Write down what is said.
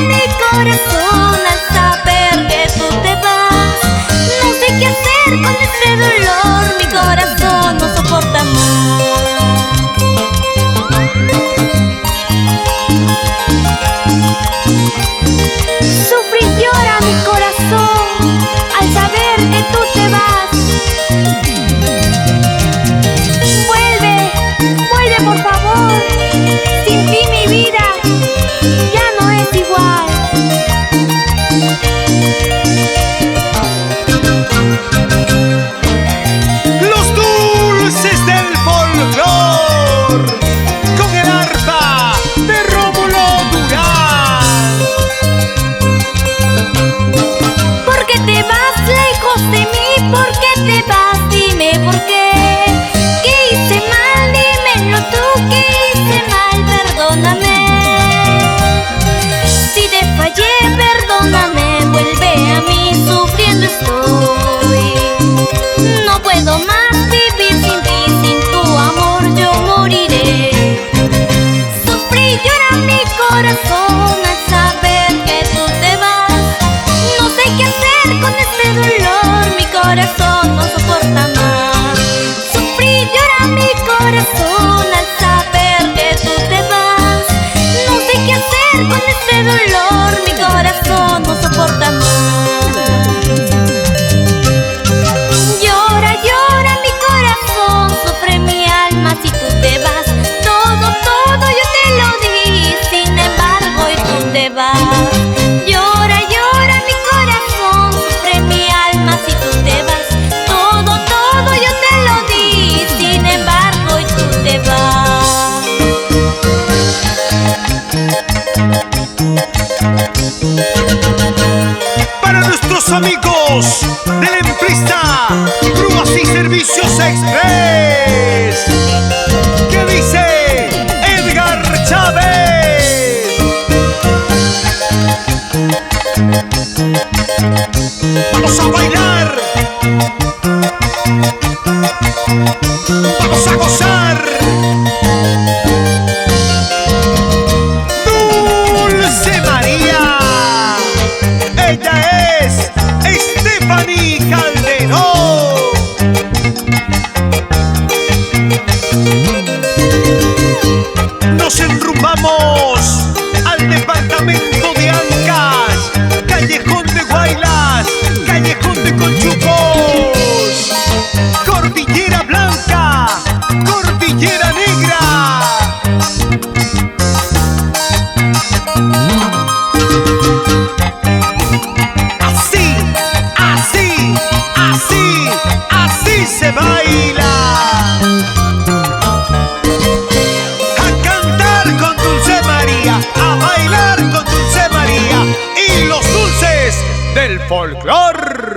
mi corazón al saber que tú te vas. No sé qué hacer con este dolor, mi corazón no soporta más. Sufre y llora mi corazón al saber que tú te vas. Vuelve, vuelve por favor. Sin ti mi vida ya no es igual. Los dulces del folclor con el arpa de Rómulo Durán. ¿Por qué te vas lejos de mí? ¿Por qué te vas? Dime por qué. ¿Qué hice mal? Dímelo tú. ¿Qué hice mal? Perdóname. Si te fallé, perdóname. Vuelve a mí, sufriendo estoy. No puedo más vivir sin ti, sin tu amor yo moriré. Sufre y llora mi corazón al saber que tú te vas. No sé qué hacer con este dolor, mi corazón no soporta más. Sufre y llora mi corazón al saber que tú te vas. No sé qué hacer con este dolor, mi corazón no soporta más. Llora, llora mi corazón, sufre mi alma si tú te vas. Todo, todo yo te lo di, sin embargo y tú te vas. Llora, llora mi corazón, sufre mi alma si tú te vas. Todo, todo yo te lo di, sin embargo y tú te vas. Para nuestros amigos de la empresa Grúas y Servicios Express, ¿qué dice Edgar Chávez? Vamos a bailar, vamos a gozar. Dulce María, ella es Stephanie Calderón. Nos enrumbamos al departamento de Ancas, callejón de Guaylas, callejón de Conchucos, Cordillera Blanca, Cordillera Negra. Así, así, así, así se baila. A cantar con Dulce María, a bailar con Dulce María y los dulces del folclor.